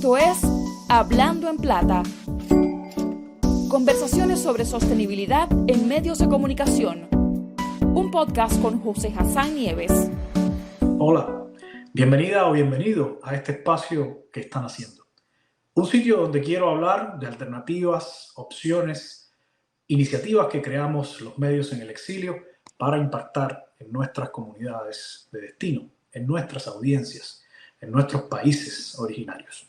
Esto es Hablando en Plata. Conversaciones sobre sostenibilidad en medios de comunicación. Un podcast con José Hassan Nieves. Hola, bienvenida o bienvenido a este espacio que están haciendo. Un sitio donde quiero hablar de alternativas, opciones, iniciativas que creamos los medios en el exilio para impactar en nuestras comunidades de destino, en nuestras audiencias, en nuestros países originarios.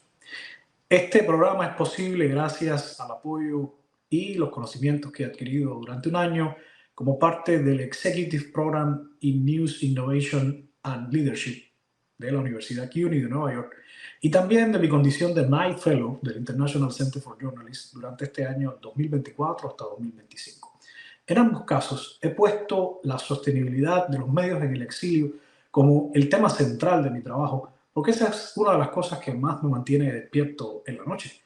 Este programa es posible gracias al apoyo y los conocimientos que he adquirido durante un año como parte del Executive Program in News Innovation and Leadership de la Universidad CUNY de Nueva York y también de mi condición de Knight Fellow del International Center for Journalists durante este año 2024 hasta 2025. En ambos casos he puesto la sostenibilidad de los medios en el exilio como el tema central de mi trabajo, porque esa es una de las cosas que más me mantiene despierto en la noche.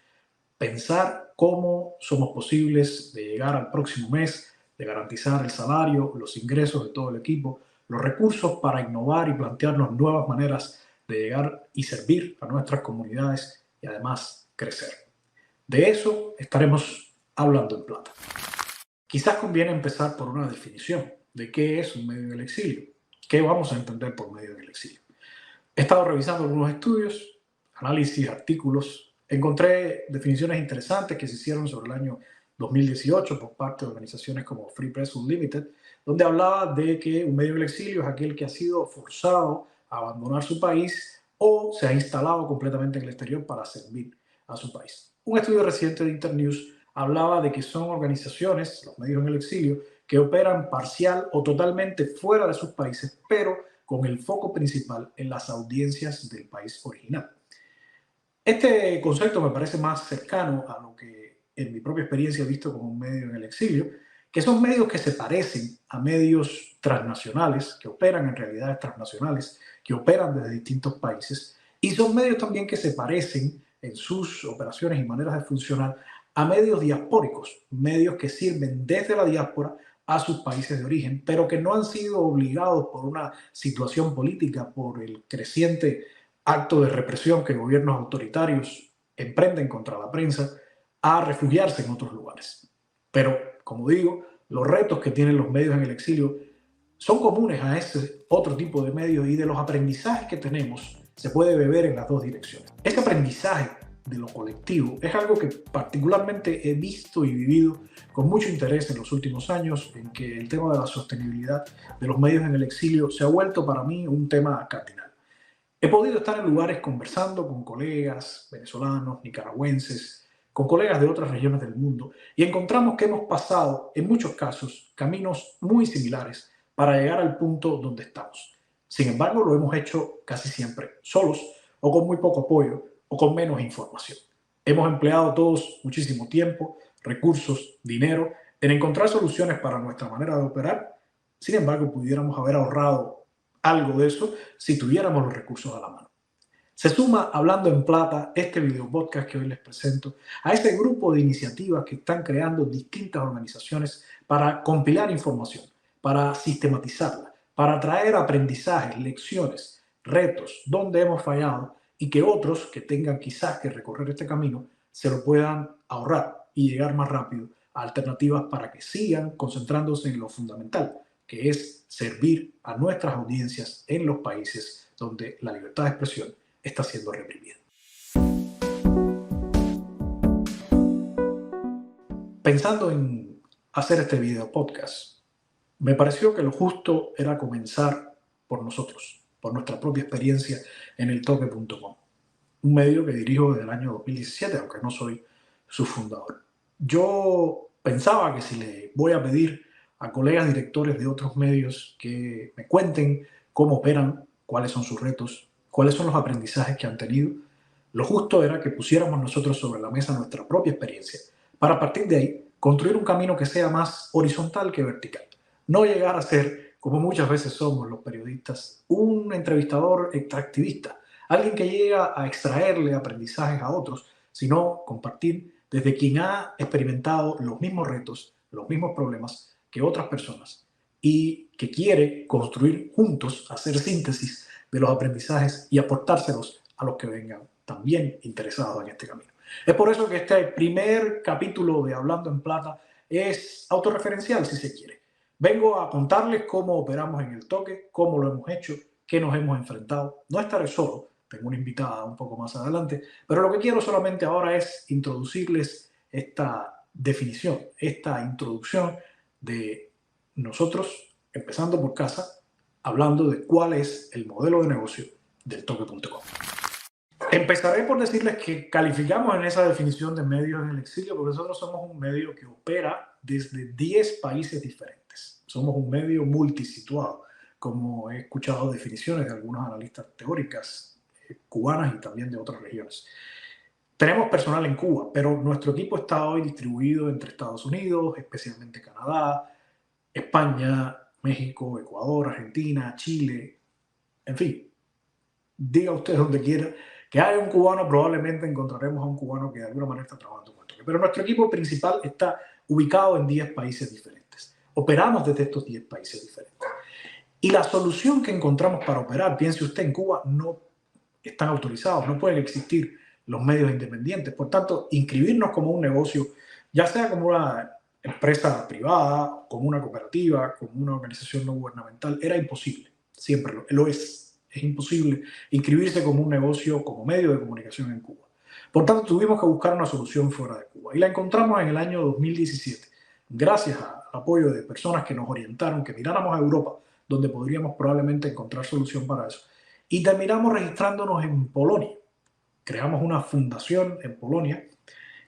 Pensar cómo somos posibles de llegar al próximo mes, de garantizar el salario, los ingresos de todo el equipo, los recursos para innovar y plantearnos nuevas maneras de llegar y servir a nuestras comunidades y además crecer. De eso estaremos hablando en Plata. Quizás conviene empezar por una definición de qué es un medio en el exilio, qué vamos a entender por medio en el exilio. He estado revisando algunos estudios, análisis, artículos. Encontré definiciones interesantes que se hicieron sobre el año 2018 por parte de organizaciones como Free Press Unlimited, donde hablaba de que un medio en el exilio es aquel que ha sido forzado a abandonar su país o se ha instalado completamente en el exterior para servir a su país. Un estudio reciente de Internews hablaba de que son organizaciones, los medios en el exilio, que operan parcial o totalmente fuera de sus países, pero con el foco principal en las audiencias del país original. Este concepto me parece más cercano a lo que en mi propia experiencia he visto como un medio en el exilio, que son medios que se parecen a medios transnacionales, que operan en realidades transnacionales, que operan desde distintos países, y son medios también que se parecen en sus operaciones y maneras de funcionar a medios diaspóricos, medios que sirven desde la diáspora a sus países de origen, pero que no han sido obligados por una situación política, por el creciente acto de represión que gobiernos autoritarios emprenden contra la prensa, a refugiarse en otros lugares. Pero, como digo, los retos que tienen los medios en el exilio son comunes a ese otro tipo de medios y de los aprendizajes que tenemos se puede beber en las dos direcciones. Este aprendizaje de lo colectivo es algo que particularmente he visto y vivido con mucho interés en los últimos años, en que el tema de la sostenibilidad de los medios en el exilio se ha vuelto para mí un tema cardinal. He podido estar en lugares conversando con colegas venezolanos, nicaragüenses, con colegas de otras regiones del mundo y encontramos que hemos pasado, en muchos casos, caminos muy similares para llegar al punto donde estamos. Sin embargo, lo hemos hecho casi siempre solos o con muy poco apoyo o con menos información. Hemos empleado todos muchísimo tiempo, recursos, dinero en encontrar soluciones para nuestra manera de operar. Sin embargo, pudiéramos haber ahorrado algo de eso si tuviéramos los recursos a la mano. Se suma, Hablando en Plata, este video podcast que hoy les presento, a ese grupo de iniciativas que están creando distintas organizaciones para compilar información, para sistematizarla, para traer aprendizajes, lecciones, retos, donde hemos fallado y que otros que tengan quizás que recorrer este camino se lo puedan ahorrar y llegar más rápido a alternativas para que sigan concentrándose en lo fundamental, que es servir a nuestras audiencias en los países donde la libertad de expresión está siendo reprimida. Pensando en hacer este video podcast, me pareció que lo justo era comenzar por nosotros, por nuestra propia experiencia en eltoque.com, un medio que dirijo desde el año 2017, aunque no soy su fundador. Yo pensaba que si le voy a pedir a colegas directores de otros medios que me cuenten cómo operan, cuáles son sus retos, cuáles son los aprendizajes que han tenido, lo justo era que pusiéramos nosotros sobre la mesa nuestra propia experiencia para a partir de ahí construir un camino que sea más horizontal que vertical. No llegar a ser, como muchas veces somos los periodistas, un entrevistador extractivista, alguien que llega a extraerle aprendizajes a otros, sino compartir desde quien ha experimentado los mismos retos, los mismos problemas que otras personas y que quiere construir juntos, hacer síntesis de los aprendizajes y aportárselos a los que vengan también interesados en este camino. Es por eso que este primer capítulo de Hablando en Plata es autorreferencial, si se quiere. Vengo a contarles cómo operamos en el toque, cómo lo hemos hecho, qué nos hemos enfrentado. No estaré solo, tengo una invitada un poco más adelante, pero lo que quiero solamente ahora es introducirles esta definición, esta introducción de nosotros, empezando por casa, hablando de cuál es el modelo de negocio del toque.com. Empezaré por decirles que calificamos en esa definición de medios en el exilio porque nosotros somos un medio que opera desde 10 países diferentes. Somos un medio multisituado, como he escuchado definiciones de algunos analistas teóricas cubanas y también de otras regiones. Tenemos personal en Cuba, pero nuestro equipo está hoy distribuido entre Estados Unidos, especialmente Canadá, España, México, Ecuador, Argentina, Chile, en fin. Diga usted donde quiera que haya un cubano, probablemente encontraremos a un cubano que de alguna manera está trabajando con toque. Pero nuestro equipo principal está ubicado en 10 países diferentes. Operamos desde estos 10 países diferentes. Y la solución que encontramos para operar, piense usted, en Cuba no están autorizados, no pueden existir los medios independientes. Por tanto, inscribirnos como un negocio, ya sea como una empresa privada, como una cooperativa, como una organización no gubernamental, era imposible. Siempre lo es. Es imposible inscribirse como un negocio, como medio de comunicación en Cuba. Por tanto, tuvimos que buscar una solución fuera de Cuba. Y la encontramos en el año 2017, gracias al apoyo de personas que nos orientaron, que miráramos a Europa, donde podríamos probablemente encontrar solución para eso. Y terminamos registrándonos en Polonia. Creamos una fundación en Polonia,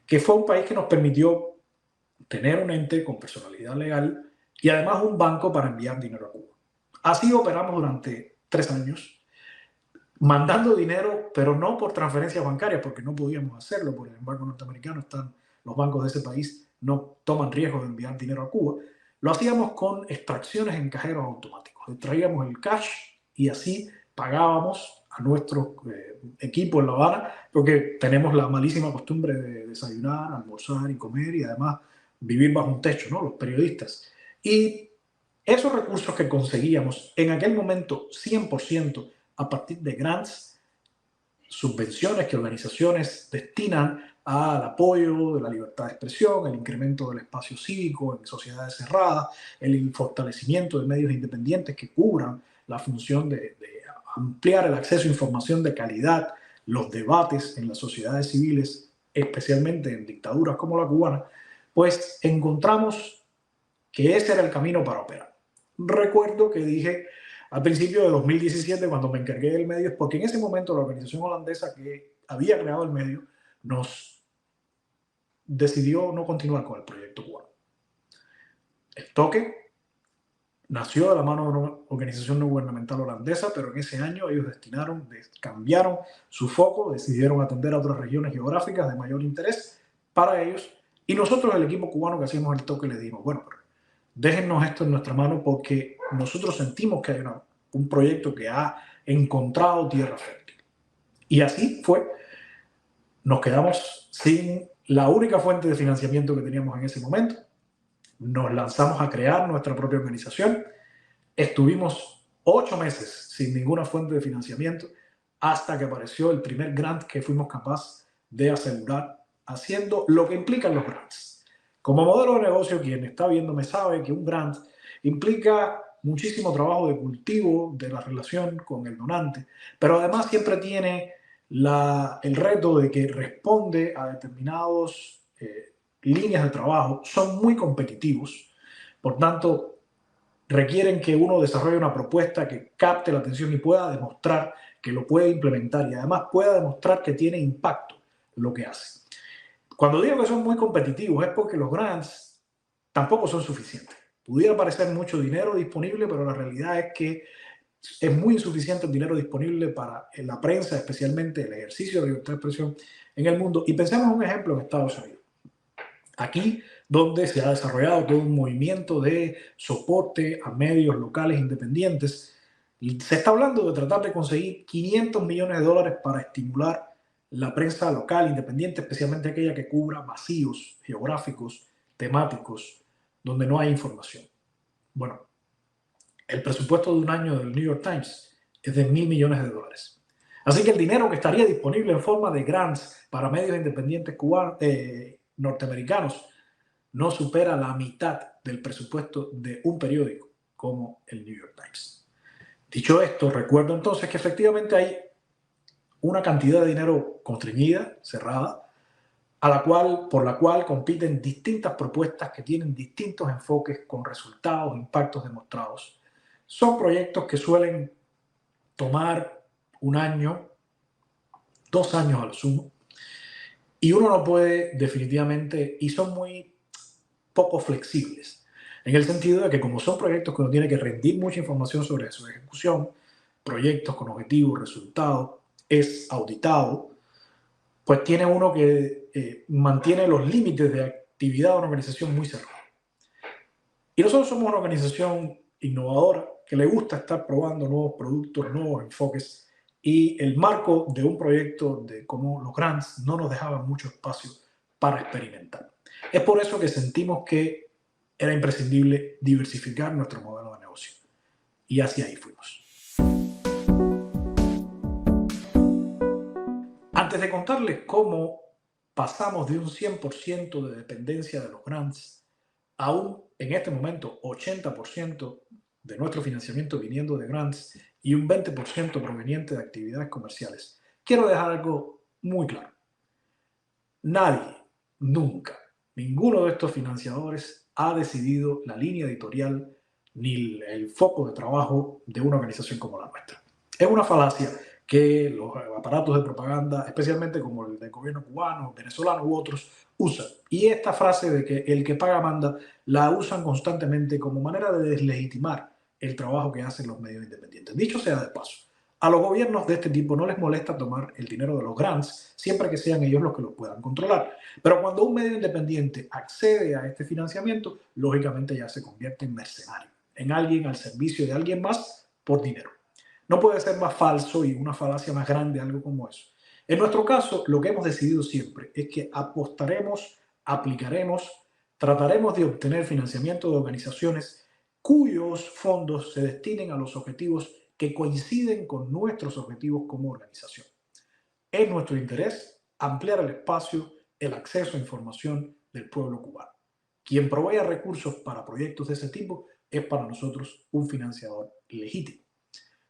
que fue un país que nos permitió tener un ente con personalidad legal y además un banco para enviar dinero a Cuba. Así operamos durante 3 años, mandando dinero, pero no por transferencias bancarias, porque no podíamos hacerlo, por el embargo norteamericano, los bancos de ese país no toman riesgo de enviar dinero a Cuba. Lo hacíamos con extracciones en cajeros automáticos. Extraíamos el cash y así pagábamos a nuestro equipo en La Habana, porque tenemos la malísima costumbre de desayunar, almorzar y comer y además vivir bajo un techo, ¿no? Los periodistas. Y esos recursos que conseguíamos en aquel momento 100% a partir de grants, subvenciones que organizaciones destinan al apoyo de la libertad de expresión, el incremento del espacio cívico en sociedades cerradas, el fortalecimiento de medios independientes que cubran la función de ampliar el acceso a información de calidad, los debates en las sociedades civiles, especialmente en dictaduras como la cubana, pues encontramos que ese era el camino para operar. Recuerdo que dije al principio de 2017, cuando me encargué del medio, es porque en ese momento la organización holandesa que había creado el medio nos decidió no continuar con el proyecto cubano. El toque nació de la mano de una organización no gubernamental holandesa, pero en ese año ellos cambiaron su foco, decidieron atender a otras regiones geográficas de mayor interés para ellos. Y nosotros, el equipo cubano que hacíamos el toque, le dijimos, bueno, pero déjennos esto en nuestra mano porque nosotros sentimos que hay un proyecto que ha encontrado tierra fértil. Y así fue. Nos quedamos sin la única fuente de financiamiento que teníamos en ese momento. Nos lanzamos a crear nuestra propia organización. Estuvimos 8 meses sin ninguna fuente de financiamiento hasta que apareció el primer grant que fuimos capaces de asegurar haciendo lo que implican los grants. Como modelo de negocio, quien está viéndome sabe que un grant implica muchísimo trabajo de cultivo de la relación con el donante, pero además siempre tiene el reto de que responde a determinadas líneas de trabajo, son muy competitivos, por tanto requieren que uno desarrolle una propuesta que capte la atención y pueda demostrar que lo puede implementar y además pueda demostrar que tiene impacto lo que hace. Cuando digo que son muy competitivos es porque los grants tampoco son suficientes. Pudiera parecer mucho dinero disponible, pero la realidad es que es muy insuficiente el dinero disponible para la prensa, especialmente el ejercicio de libertad de expresión en el mundo. Y pensemos en un ejemplo en Estados Unidos. Aquí, donde se ha desarrollado todo un movimiento de soporte a medios locales independientes, se está hablando de tratar de conseguir $500 millones para estimular la prensa local independiente, especialmente aquella que cubra vacíos geográficos, temáticos, donde no hay información. Bueno, el presupuesto de un año del New York Times es de $1.000 millones. Así que el dinero que estaría disponible en forma de grants para medios independientes norteamericanos no supera la mitad del presupuesto de un periódico como el New York Times. Dicho esto, recuerdo entonces que efectivamente hay una cantidad de dinero constreñida, cerrada, por la cual compiten distintas propuestas que tienen distintos enfoques con resultados, impactos demostrados. Son proyectos que suelen tomar un año, 2 años a lo sumo, y uno no puede definitivamente, y son muy poco flexibles, en el sentido de que como son proyectos que uno tiene que rendir mucha información sobre su ejecución, proyectos con objetivos, resultados, es auditado, pues tiene uno que mantiene los límites de actividad de una organización muy cerrados. Y nosotros somos una organización innovadora que le gusta estar probando nuevos productos, nuevos enfoques, y el marco de un proyecto como los grants no nos dejaba mucho espacio para experimentar. Es por eso que sentimos que era imprescindible diversificar nuestro modelo de negocio. Y hacia ahí fuimos. Antes de contarles cómo pasamos de un 100% de dependencia de los grants a en este momento, 80% de nuestro financiamiento viniendo de grants y un 20% proveniente de actividades comerciales, quiero dejar algo muy claro. Nadie, nunca, ninguno de estos financiadores ha decidido la línea editorial ni el foco de trabajo de una organización como la nuestra. Es una falacia que los aparatos de propaganda, especialmente como el del gobierno cubano, venezolano u otros, usan. Y esta frase de que el que paga manda, la usan constantemente como manera de deslegitimar el trabajo que hacen los medios independientes. Dicho sea de paso, a los gobiernos de este tipo no les molesta tomar el dinero de los grants, siempre que sean ellos los que lo puedan controlar. Pero cuando un medio independiente accede a este financiamiento, lógicamente ya se convierte en mercenario, en alguien al servicio de alguien más por dinero. No puede ser más falso y una falacia más grande algo como eso. En nuestro caso, lo que hemos decidido siempre es que apostaremos, aplicaremos, trataremos de obtener financiamiento de organizaciones cuyos fondos se destinen a los objetivos que coinciden con nuestros objetivos como organización. Es nuestro interés ampliar el espacio, el acceso a información del pueblo cubano. Quien provea recursos para proyectos de ese tipo es para nosotros un financiador legítimo.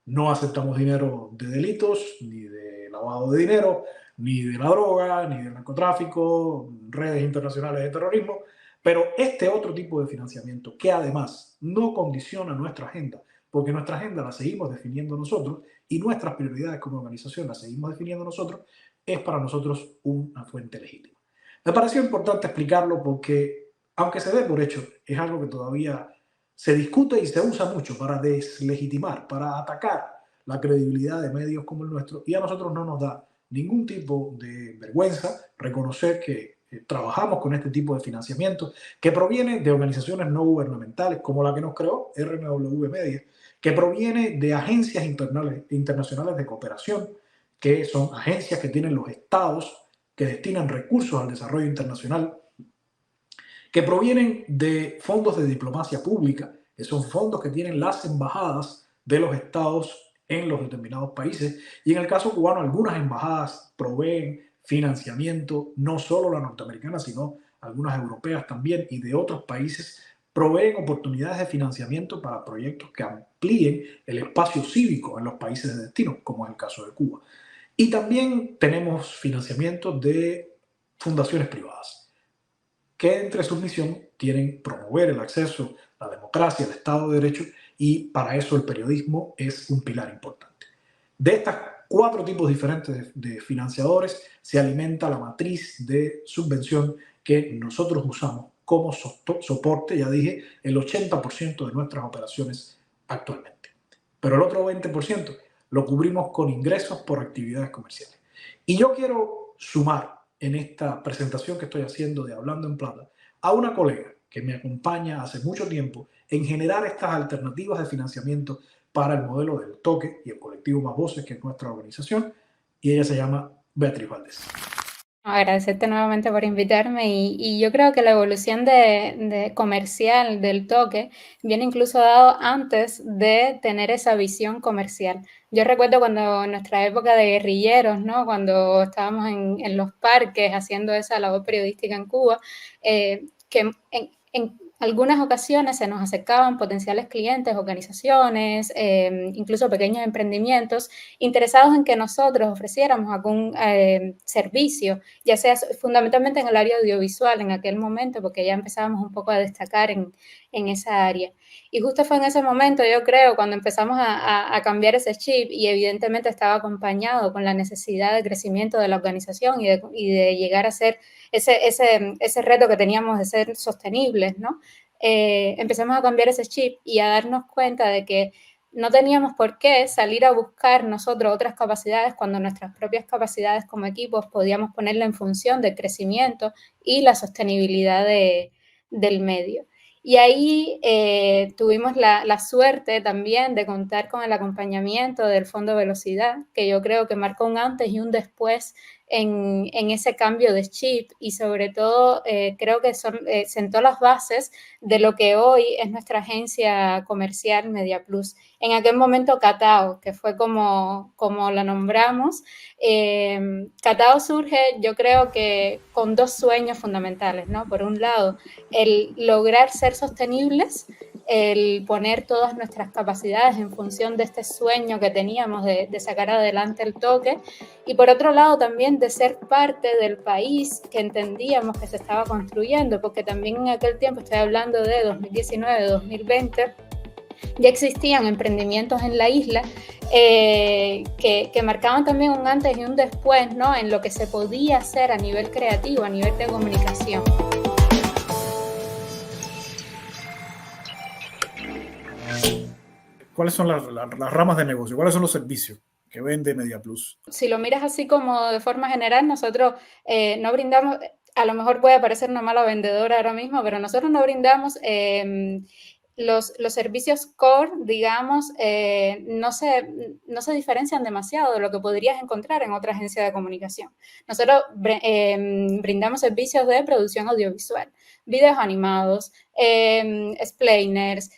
No aceptamos dinero de delitos, ni de lavado de dinero, ni de la droga, ni del narcotráfico, redes internacionales de terrorismo, pero este otro tipo de financiamiento que además no condiciona nuestra agenda, porque nuestra agenda la seguimos definiendo nosotros y nuestras prioridades como organización las seguimos definiendo nosotros, es para nosotros una fuente legítima. Me pareció importante explicarlo porque, aunque se dé por hecho, es algo que todavía se discute y se usa mucho para deslegitimar, para atacar la credibilidad de medios como el nuestro, y a nosotros no nos da ningún tipo de vergüenza reconocer que trabajamos con este tipo de financiamiento que proviene de organizaciones no gubernamentales como la que nos creó, RNW Media, que proviene de agencias internacionales de cooperación, que son agencias que tienen los estados que destinan recursos al desarrollo internacional, que provienen de fondos de diplomacia pública, que son fondos que tienen las embajadas de los estados en los determinados países. Y en el caso cubano, algunas embajadas proveen financiamiento, no solo la norteamericana, sino algunas europeas también y de otros países, proveen oportunidades de financiamiento para proyectos que amplíen el espacio cívico en los países de destino, como es el caso de Cuba. Y también tenemos financiamiento de fundaciones privadas, que entre su misión tienen promover el acceso, la democracia, el Estado de Derecho, y para eso el periodismo es un pilar importante. De estos 4 tipos diferentes de financiadores se alimenta la matriz de subvención que nosotros usamos como soporte, ya dije, el 80% de nuestras operaciones actualmente. Pero el otro 20% lo cubrimos con ingresos por actividades comerciales. Y yo quiero sumar en esta presentación que estoy haciendo de Hablando en Plata a una colega que me acompaña hace mucho tiempo en generar estas alternativas de financiamiento para el modelo del toque y el colectivo Más Voces, que es nuestra organización, y ella se llama Beatriz Valdés. Agradecerte nuevamente por invitarme y yo creo que la evolución de comercial del toque viene incluso dado antes de tener esa visión comercial. Yo recuerdo cuando en nuestra época de guerrilleros, ¿no? Cuando estábamos en los parques haciendo esa labor periodística en Cuba, que en algunas ocasiones se nos acercaban potenciales clientes, organizaciones, incluso pequeños emprendimientos interesados en que nosotros ofreciéramos algún servicio, ya sea fundamentalmente en el área audiovisual en aquel momento, porque ya empezábamos un poco a destacar en esa área. Y justo fue en ese momento, yo creo, cuando empezamos a cambiar ese chip, y evidentemente estaba acompañado con la necesidad de crecimiento de la organización y de llegar a ser ese reto que teníamos de ser sostenibles, ¿no? Empezamos a cambiar ese chip y a darnos cuenta de que no teníamos por qué salir a buscar nosotros otras capacidades cuando nuestras propias capacidades como equipos podíamos ponerla en función del crecimiento y la sostenibilidad del medio. Y ahí tuvimos la suerte también de contar con el acompañamiento del Fondo Velocidad, que yo creo que marcó un antes y un después en ese cambio de chip, y sobre todo creo que sentó las bases de lo que hoy es nuestra agencia comercial MediaPlus. En aquel momento Catao, que fue como la nombramos. Catao surge, yo creo que con dos sueños fundamentales, ¿no? Por un lado, el lograr ser sostenibles, el poner todas nuestras capacidades en función de este sueño que teníamos de sacar adelante el toque, y por otro lado también de ser parte del país que entendíamos que se estaba construyendo, porque también en aquel tiempo, estoy hablando de 2019, 2020, ya existían emprendimientos en la isla que marcaban también un antes y un después, ¿no? En lo que se podía hacer a nivel creativo, a nivel de comunicación. ¿Cuáles son las ramas de negocio? ¿Cuáles son los servicios que vende MediaPlus? Si lo miras así como de forma general, nosotros no brindamos, a lo mejor puede parecer una mala vendedora ahora mismo, pero nosotros no brindamos los servicios core, digamos, no se diferencian demasiado de lo que podrías encontrar en otra agencia de comunicación. Nosotros brindamos servicios de producción audiovisual, videos animados, explainers,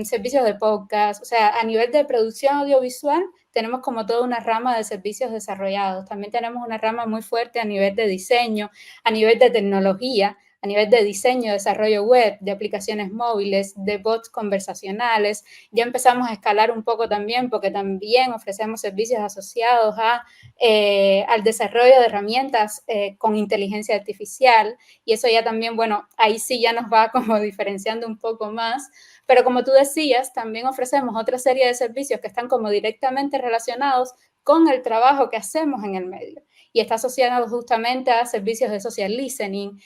servicios de podcast. O sea, a nivel de producción audiovisual tenemos como toda una rama de servicios desarrollados. También tenemos una rama muy fuerte a nivel de diseño, a nivel de tecnología, a nivel de diseño, desarrollo web, de aplicaciones móviles, de bots conversacionales. Ya empezamos a escalar un poco también, porque también ofrecemos servicios asociados al desarrollo de herramientas con inteligencia artificial, y eso ya también, bueno, ahí sí ya nos va como diferenciando un poco más. Pero como tú decías, también ofrecemos otra serie de servicios que están como directamente relacionados con el trabajo que hacemos en el medio, y está asociado justamente a servicios de social listening,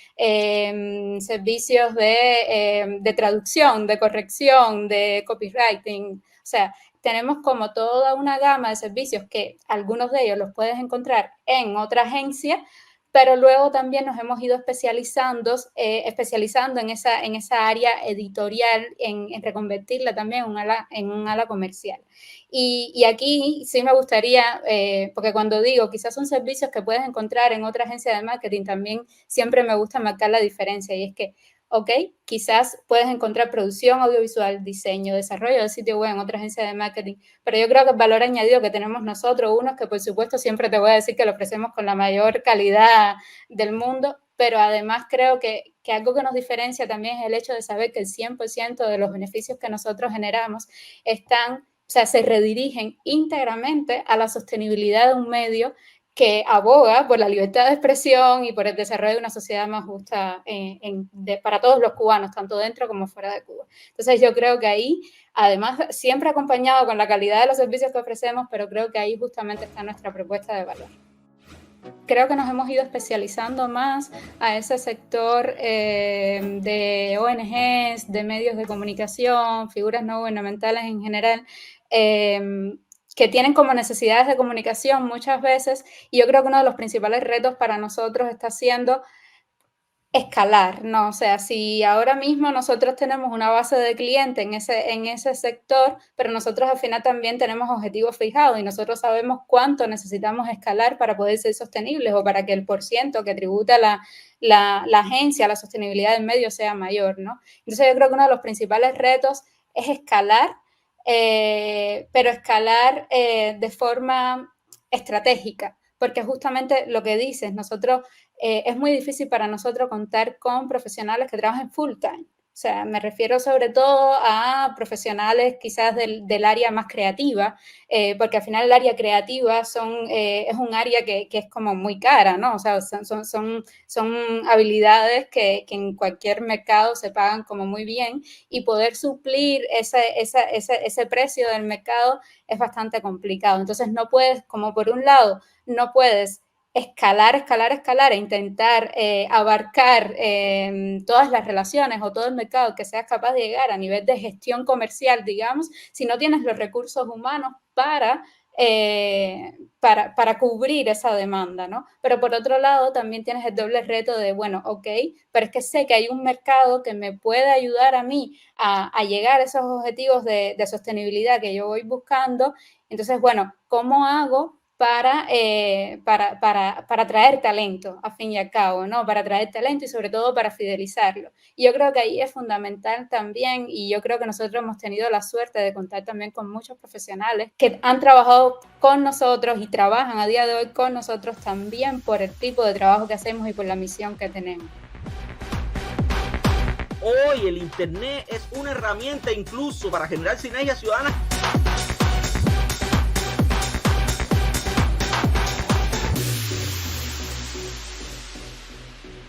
servicios de traducción, de corrección, de copywriting. O sea, tenemos como toda una gama de servicios que algunos de ellos los puedes encontrar en otra agencia, pero luego también nos hemos ido especializando en esa área editorial, en reconvertirla también en un ala comercial. Y aquí sí me gustaría, porque cuando digo quizás son servicios que puedes encontrar en otra agencia de marketing, también siempre me gusta marcar la diferencia, y es que, ok, quizás puedes encontrar producción audiovisual, diseño, desarrollo de sitio web en otra agencia de marketing, pero yo creo que el valor añadido que tenemos nosotros, uno es que por supuesto siempre te voy a decir que lo ofrecemos con la mayor calidad del mundo, pero además creo que algo que nos diferencia también es el hecho de saber que el 100% de los beneficios que nosotros generamos se redirigen íntegramente a la sostenibilidad de un medio que aboga por la libertad de expresión y por el desarrollo de una sociedad más justa para todos los cubanos, tanto dentro como fuera de Cuba. Entonces yo creo que ahí, además, siempre acompañado con la calidad de los servicios que ofrecemos, pero creo que ahí justamente está nuestra propuesta de valor. Creo que nos hemos ido especializando más a ese sector de ONGs, de medios de comunicación, figuras no gubernamentales en general, que tienen como necesidades de comunicación muchas veces, y yo creo que uno de los principales retos para nosotros está siendo escalar, ¿no? O sea, si ahora mismo nosotros tenemos una base de clientes en ese sector, pero nosotros al final también tenemos objetivos fijados y nosotros sabemos cuánto necesitamos escalar para poder ser sostenibles, o para que el porciento que tributa la agencia a la sostenibilidad del medio sea mayor, ¿no? Entonces yo creo que uno de los principales retos es escalar pero escalar de forma estratégica, porque justamente lo que dices, nosotros, es muy difícil para nosotros contar con profesionales que trabajen full time. O sea, me refiero sobre todo a profesionales quizás del área más creativa, porque al final el área creativa es un área que es como muy cara, ¿no? O sea, son habilidades que en cualquier mercado se pagan como muy bien, y poder suplir ese precio del mercado es bastante complicado. Entonces no puedes, como por un lado, no puedes escalar e intentar abarcar todas las relaciones o todo el mercado que seas capaz de llegar a nivel de gestión comercial, digamos, si no tienes los recursos humanos para cubrir esa demanda, ¿no? Pero por otro lado, también tienes el doble reto de, bueno, ok, pero es que sé que hay un mercado que me puede ayudar a mí a llegar a esos objetivos de sostenibilidad que yo voy buscando. Entonces, bueno, ¿cómo hago para atraer talento, a fin y al cabo, ¿no? Para atraer talento y sobre todo para fidelizarlo. Y yo creo que ahí es fundamental también, y yo creo que nosotros hemos tenido la suerte de contar también con muchos profesionales que han trabajado con nosotros y trabajan a día de hoy con nosotros también por el tipo de trabajo que hacemos y por la misión que tenemos. Hoy el Internet es una herramienta incluso para generar sinergias ciudadanas.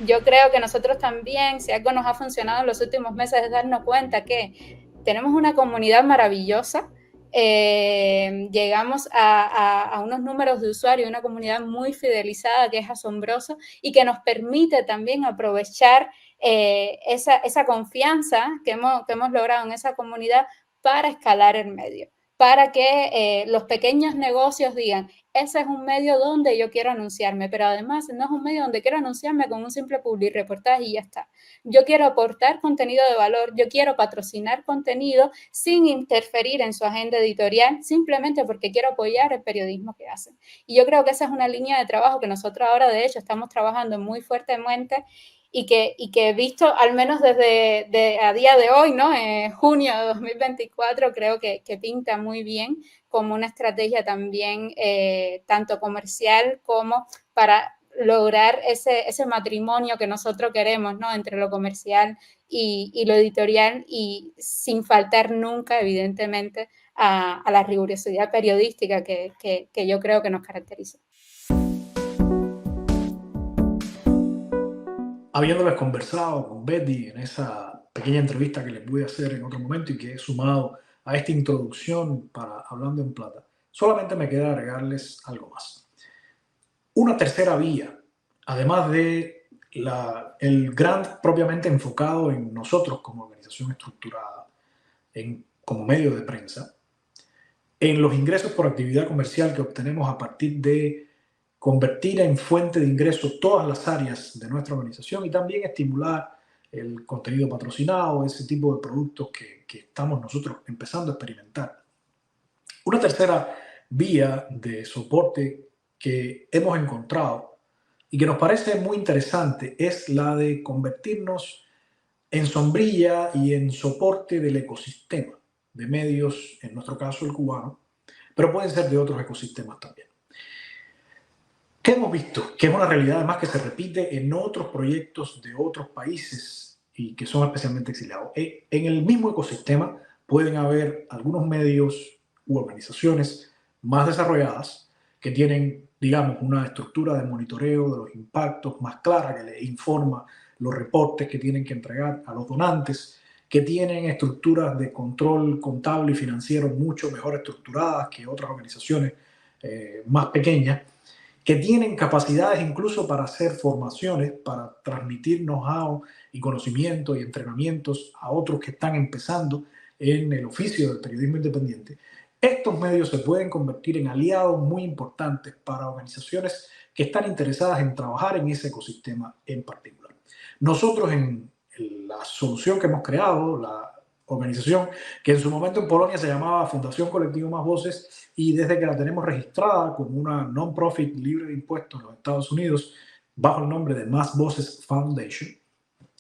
Yo creo que nosotros también, si algo nos ha funcionado en los últimos meses, es darnos cuenta que tenemos una comunidad maravillosa. Llegamos a unos números de usuarios, una comunidad muy fidelizada que es asombroso y que nos permite también aprovechar esa confianza que hemos logrado en esa comunidad para escalar el medio, para que los pequeños negocios digan, ese es un medio donde yo quiero anunciarme, pero además no es un medio donde quiero anunciarme con un simple public reportaje y ya está. Yo quiero aportar contenido de valor, yo quiero patrocinar contenido sin interferir en su agenda editorial, simplemente porque quiero apoyar el periodismo que hacen. Y yo creo que esa es una línea de trabajo que nosotros ahora, de hecho, estamos trabajando muy fuertemente y que he visto, al menos desde a día de hoy, ¿no? Junio de 2024, creo que pinta muy bien como una estrategia también tanto comercial como para lograr ese matrimonio que nosotros queremos, ¿no? Entre lo comercial y lo editorial, y sin faltar nunca, evidentemente, a la rigurosidad periodística que yo creo que nos caracteriza. Habiéndoles conversado con Betty en esa pequeña entrevista que les pude hacer en otro momento y que he sumado a esta introducción para Hablando en Plata, solamente me queda agregarles algo más. Una tercera vía, además de el grant propiamente enfocado en nosotros como organización estructurada, como medio de prensa, en los ingresos por actividad comercial que obtenemos a partir de convertir en fuente de ingresos todas las áreas de nuestra organización y también estimular el contenido patrocinado, ese tipo de productos que estamos nosotros empezando a experimentar. Una tercera vía de soporte que hemos encontrado y que nos parece muy interesante es la de convertirnos en sombrilla y en soporte del ecosistema de medios, en nuestro caso el cubano, pero pueden ser de otros ecosistemas también. ¿Qué hemos visto? Que es una realidad además que se repite en otros proyectos de otros países y que son especialmente exiliados. En el mismo ecosistema pueden haber algunos medios u organizaciones más desarrolladas que tienen, digamos, una estructura de monitoreo de los impactos más clara, que les informa los reportes que tienen que entregar a los donantes, que tienen estructuras de control contable y financiero mucho mejor estructuradas que otras organizaciones más pequeñas, que tienen capacidades incluso para hacer formaciones, para transmitir know-how y conocimiento y entrenamientos a otros que están empezando en el oficio del periodismo independiente. Estos medios se pueden convertir en aliados muy importantes para organizaciones que están interesadas en trabajar en ese ecosistema en particular. Nosotros en la solución que hemos creado, la organización que en su momento en Polonia se llamaba Fundación Colectivo Más Voces, y desde que la tenemos registrada como una non-profit libre de impuestos en los Estados Unidos bajo el nombre de Más Voces Foundation,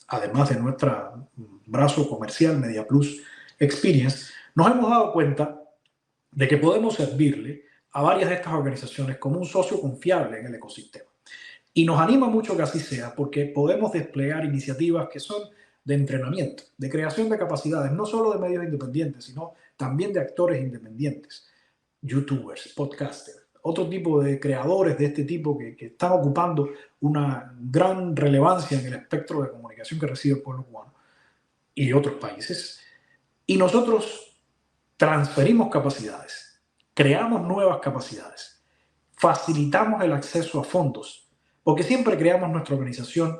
además de nuestro brazo comercial Media Plus Experience, nos hemos dado cuenta de que podemos servirle a varias de estas organizaciones como un socio confiable en el ecosistema. Y nos anima mucho que así sea, porque podemos desplegar iniciativas que son de entrenamiento, de creación de capacidades, no solo de medios independientes, sino también de actores independientes, youtubers, podcasters, otro tipo de creadores de este tipo que están ocupando una gran relevancia en el espectro de comunicación que recibe el pueblo cubano y otros países. Y nosotros transferimos capacidades, creamos nuevas capacidades, facilitamos el acceso a fondos, porque siempre creamos nuestra organización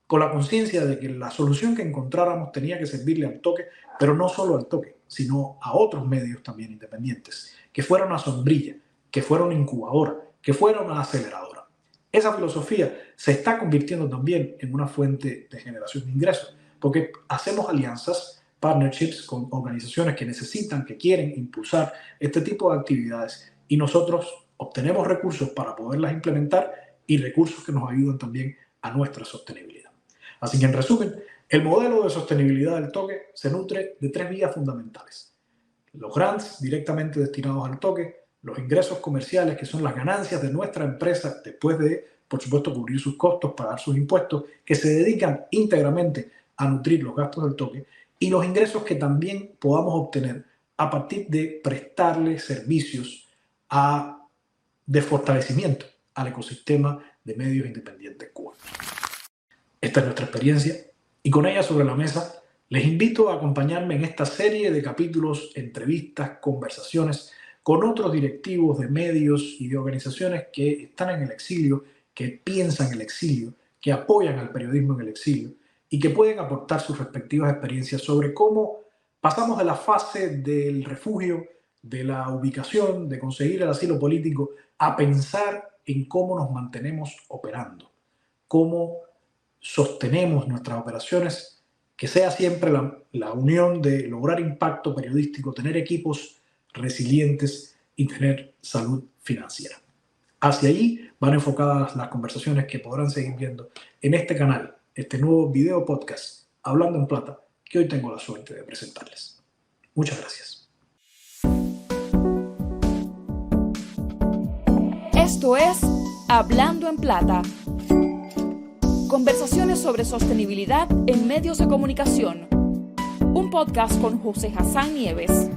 con la conciencia de que la solución que encontráramos tenía que servirle al toque, pero no solo al toque, sino a otros medios también independientes, que fuera una sombrilla, que fuera una incubadora, que fuera una aceleradora. Esa filosofía se está convirtiendo también en una fuente de generación de ingresos, porque hacemos alianzas, partnerships con organizaciones que necesitan, que quieren impulsar este tipo de actividades y nosotros obtenemos recursos para poderlas implementar y recursos que nos ayudan también a nuestra sostenibilidad. Así que en resumen, el modelo de sostenibilidad del toque se nutre de 3 vías fundamentales. Los grants directamente destinados al toque, los ingresos comerciales, que son las ganancias de nuestra empresa después de, por supuesto, cubrir sus costos, pagar sus impuestos, que se dedican íntegramente a nutrir los gastos del toque, y los ingresos que también podamos obtener a partir de prestarle servicios de fortalecimiento al ecosistema de medios independientes cubanos. Esta es nuestra experiencia y con ella sobre la mesa les invito a acompañarme en esta serie de capítulos, entrevistas, conversaciones con otros directivos de medios y de organizaciones que están en el exilio, que piensan en el exilio, que apoyan al periodismo en el exilio y que pueden aportar sus respectivas experiencias sobre cómo pasamos de la fase del refugio, de la ubicación, de conseguir el asilo político, a pensar en cómo nos mantenemos operando, cómo sostenemos nuestras operaciones, que sea siempre la unión de lograr impacto periodístico, tener equipos resilientes y tener salud financiera. Hacia allí van enfocadas las conversaciones que podrán seguir viendo en este canal, este nuevo video podcast, Hablando en Plata, que hoy tengo la suerte de presentarles. Muchas gracias. Esto es Hablando en Plata. Conversaciones sobre sostenibilidad en medios de comunicación. Un podcast con José Hassan Nieves.